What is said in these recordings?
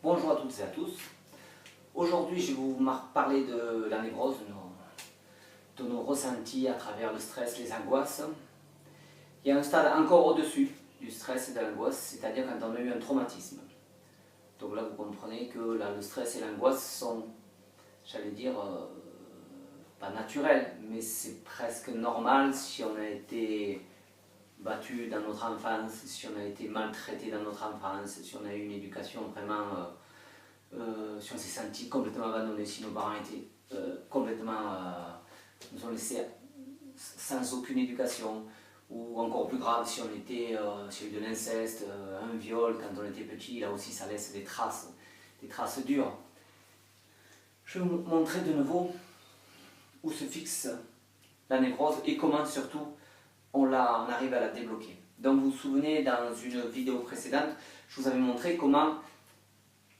Bonjour à toutes et à tous. Aujourd'hui, je vais vous parler de la névrose, de nos ressentis à travers le stress, les angoisses. Il y a un stade encore au-dessus du stress et de l'angoisse, c'est-à-dire quand on a eu un traumatisme. Donc là, vous comprenez que le stress et l'angoisse sont, j'allais dire, pas naturels, mais c'est presque normal si on a été battu dans notre enfance, si on a été maltraité dans notre enfance, si on a eu une éducation vraiment, si on s'est senti complètement abandonné, si nos parents étaient nous ont laissé sans aucune éducation, ou encore plus grave si on était, s'il y a eu de l'inceste, un viol quand on était petit, là aussi ça laisse des traces dures. Je vais vous montrer de nouveau où se fixe la névrose et comment surtout on arrive à la débloquer. Donc vous vous souvenez, dans une vidéo précédente, je vous avais montré comment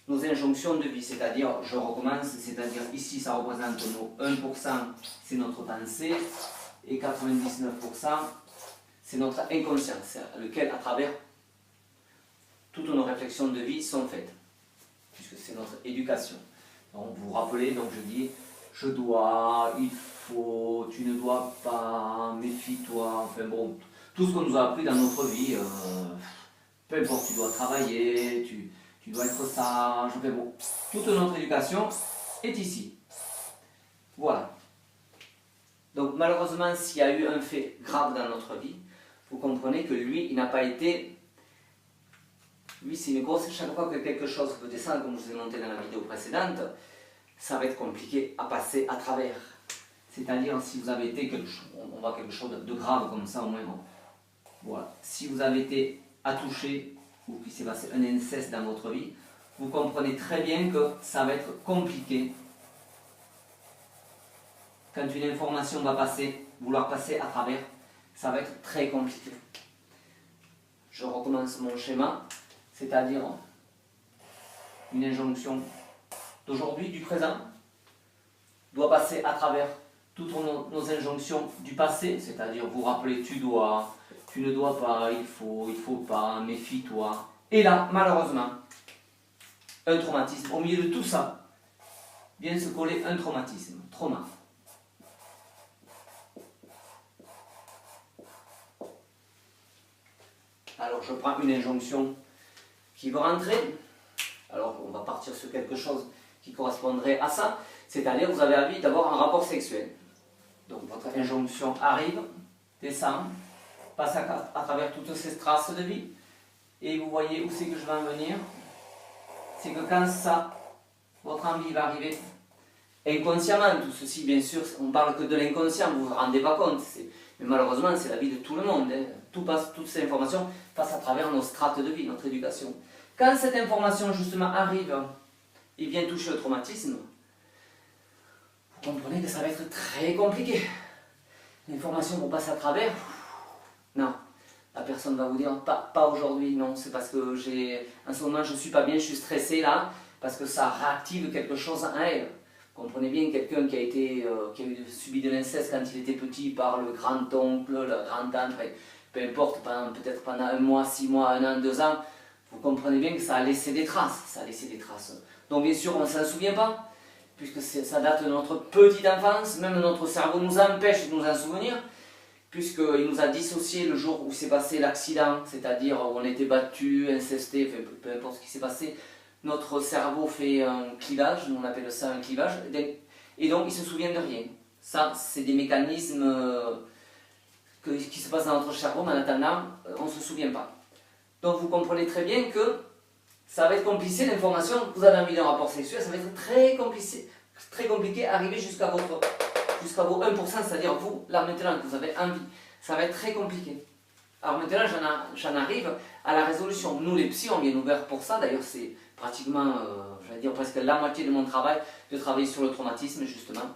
nos injonctions de vie, c'est-à-dire, je recommence, c'est-à-dire ici ça représente nos 1%, c'est notre pensée, et 99% c'est notre inconscient, lequel à travers toutes nos réflexions de vie sont faites, puisque c'est notre éducation. Donc vous vous rappelez, donc je dis, je dois, il faut, tu ne dois pas, méfie-toi, enfin bon, tout ce qu'on nous a appris dans notre vie, peu importe, tu dois travailler, tu dois être sage, enfin bon, toute notre éducation est ici. Voilà. Donc malheureusement, s'il y a eu un fait grave dans notre vie, vous comprenez que lui, il n'a pas été... Lui, c'est une grosse... Chaque fois que quelque chose peut descendre, comme je vous ai montré dans la vidéo précédente, ça va être compliqué à passer à travers. C'est-à-dire, si vous avez été quelque chose, on voit quelque chose de grave comme ça au moins. Voilà. Si vous avez été attouché ou qu'il s'est passé un inceste dans votre vie, vous comprenez très bien que ça va être compliqué. Quand une information va passer, vouloir passer à travers, ça va être très compliqué. Je recommence mon schéma, c'est-à-dire une injonction d'aujourd'hui, du présent, doit passer à travers toutes nos injonctions du passé, c'est-à-dire vous rappelez tu dois, tu ne dois pas, il faut pas, méfie-toi. Et là, malheureusement, un traumatisme. Au milieu de tout ça, vient se coller un traumatisme, trauma. Alors je prends une injonction qui veut rentrer. Alors on va partir sur quelque chose qui correspondrait à ça. C'est-à-dire vous avez envie d'avoir un rapport sexuel. Donc votre injonction arrive, descend, passe à travers toutes ces traces de vie. Et vous voyez où c'est que je vais en venir. C'est que quand ça, votre envie va arriver, inconsciemment, tout ceci bien sûr, on parle que de l'inconscient, vous ne vous rendez pas compte. Mais malheureusement, c'est la vie de tout le monde. Hein. Toutes ces informations passent à travers nos strates de vie, notre éducation. Quand cette information justement arrive et vient toucher le traumatisme, vous comprenez que ça va être très compliqué. L'information vous passe à travers, non. La personne va vous dire, pas aujourd'hui, non, c'est parce que en ce moment je ne suis pas bien, je suis stressé là, parce que ça réactive quelque chose en elle. Vous comprenez bien, quelqu'un qui a subi de l'inceste quand il était petit par le grand-oncle, la grand-tante, peu importe, peut-être pendant 1 mois, 6 mois, 1 an, 2 ans, vous comprenez bien que ça a laissé des traces, Donc bien sûr, on ne s'en souvient pas, puisque ça date de notre petite enfance, même notre cerveau nous empêche de nous en souvenir, puisqu'il nous a dissociés le jour où s'est passé l'accident, c'est-à-dire où on était battu, incesté, peu importe ce qui s'est passé, notre cerveau fait un clivage, nous on appelle ça un clivage, et donc il ne se souvient de rien. Ça, c'est des mécanismes qui se passent dans notre cerveau, mais en attendant, on ne se souvient pas. Donc vous comprenez très bien que ça va être compliqué, l'information, vous avez envie d'un rapport sexuel, ça va être très compliqué à arriver jusqu'à vos 1%, c'est-à-dire vous, là maintenant que vous avez envie, ça va être très compliqué. Alors maintenant, j'en arrive à la résolution. Nous les psys, on vient ouvert pour ça, d'ailleurs c'est pratiquement, j'allais dire presque la moitié de mon travail, de travailler sur le traumatisme justement.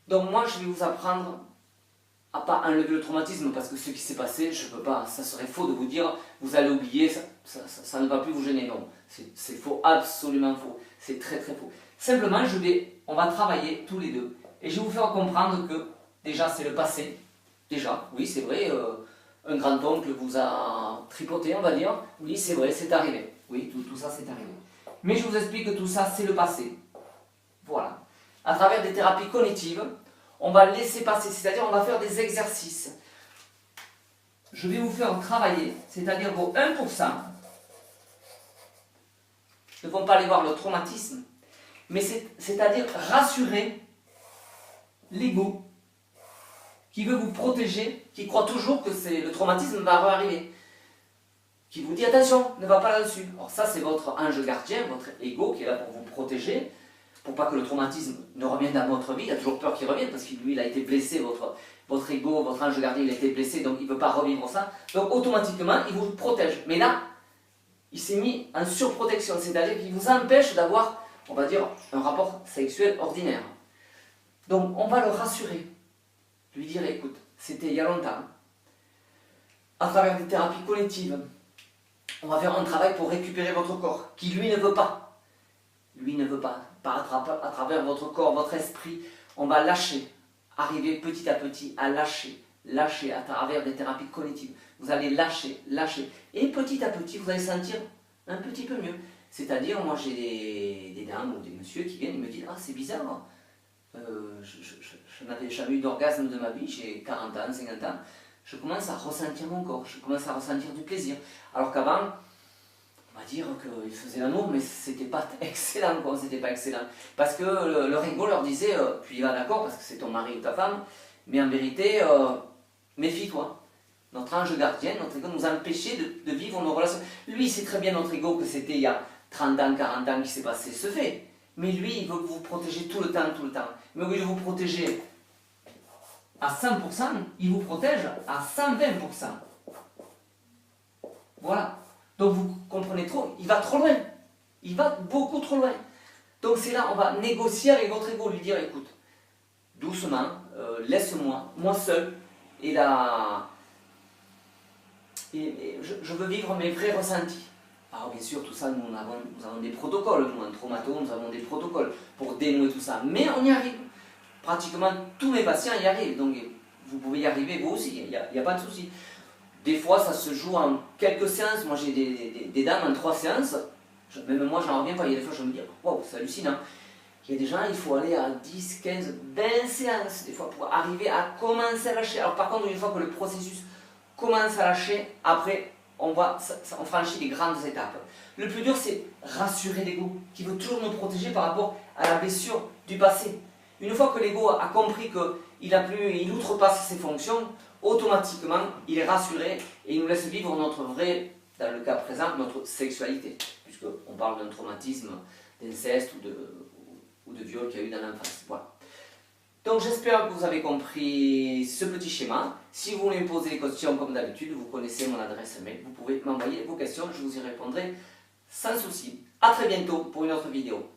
Donc moi, je vais vous apprendre à pas enlever le traumatisme, parce que ce qui s'est passé, je peux pas, ça serait faux de vous dire, vous allez oublier, ça ne va plus vous gêner, non. C'est faux, absolument faux, c'est très très faux. Simplement, on va travailler tous les deux. Et je vais vous faire comprendre que, déjà, c'est le passé. Déjà, oui, c'est vrai, un grand-oncle vous a tripoté, on va dire. Oui, c'est vrai, c'est arrivé. Oui, tout ça, c'est arrivé. Mais je vous explique que tout ça, c'est le passé. Voilà. À travers des thérapies cognitives, on va laisser passer, c'est-à-dire on va faire des exercices. Je vais vous faire travailler, c'est-à-dire vos 1% ne vont pas aller voir le traumatisme, mais c'est-à-dire rassurer l'ego qui veut vous protéger, qui croit toujours que le traumatisme va arriver, qui vous dit attention, ne va pas là-dessus. Alors ça c'est votre ange gardien, votre ego qui est là pour vous protéger, pour pas que le traumatisme ne revienne dans votre vie. Il a toujours peur qu'il revienne parce que lui il a été blessé, votre ego, votre ange gardien il a été blessé, donc il ne peut pas revivre ça. Donc automatiquement il vous protège. Mais là, il s'est mis en surprotection, c'est-à-dire qu'il vous empêche d'avoir, on va dire, un rapport sexuel ordinaire. Donc on va le rassurer, lui dire écoute, c'était il y a longtemps. À travers des thérapies cognitives, on va faire un travail pour récupérer votre corps, qui lui ne veut pas. Lui ne veut pas. À travers votre corps, votre esprit, on va lâcher, arriver petit à petit à lâcher à travers des thérapies cognitives. Vous allez lâcher, et petit à petit, vous allez sentir un petit peu mieux. C'est-à-dire, moi j'ai des dames ou des messieurs qui viennent et me disent « Ah, c'est bizarre, je n'avais jamais eu d'orgasme de ma vie, j'ai 40 ans, 50 ans, je commence à ressentir mon corps, je commence à ressentir du plaisir. » Alors qu'avant, on va dire qu'ils faisaient l'amour, mais c'était pas excellent, quoi, c'était pas excellent. Parce que leur ego leur disait, puis il va d'accord, parce que c'est ton mari ou ta femme, mais en vérité, méfie-toi. Notre ange gardien, notre ego nous empêchait de vivre nos relations. Lui, il sait très bien, notre ego, que c'était il y a 30 ans, 40 ans qu'il s'est passé ce fait. Mais lui, il veut vous protéger tout le temps. Mais au lieu de vous protéger à 100%, il vous protège à 120%. Voilà. Donc vous comprenez trop, il va trop loin. Il va beaucoup trop loin. Donc c'est là, on va négocier avec votre ego, lui dire, écoute, doucement, laisse-moi, moi seul, et je veux vivre mes vrais ressentis. Alors bien sûr, tout ça, nous avons des protocoles, nous en traumato, nous avons des protocoles pour dénouer tout ça, mais on y arrive. Pratiquement tous mes patients y arrivent, donc vous pouvez y arriver vous aussi, il n'y a pas de souci. Des fois, ça se joue en quelques séances. Moi, j'ai des dames en 3 séances. Même moi, j'en reviens pas. Il y a des fois, je me dis, waouh, c'est hallucinant. Il y a des gens, il faut aller à 10, 15, 20 séances, des fois, pour arriver à commencer à lâcher. Alors, par contre, une fois que le processus commence à lâcher, après, on franchit les grandes étapes. Le plus dur, c'est rassurer l'ego, qui veut toujours nous protéger par rapport à la blessure du passé. Une fois que l'ego a compris qu'il outrepasse ses fonctions, automatiquement, il est rassuré et il nous laisse vivre notre vrai, dans le cas présent, notre sexualité. Puisqu'on parle d'un traumatisme, d'inceste ou de viol qu'il y a eu dans l'enfance. Voilà. Donc j'espère que vous avez compris ce petit schéma. Si vous voulez me poser des questions comme d'habitude, vous connaissez mon adresse mail. Vous pouvez m'envoyer vos questions, je vous y répondrai sans souci. A très bientôt pour une autre vidéo.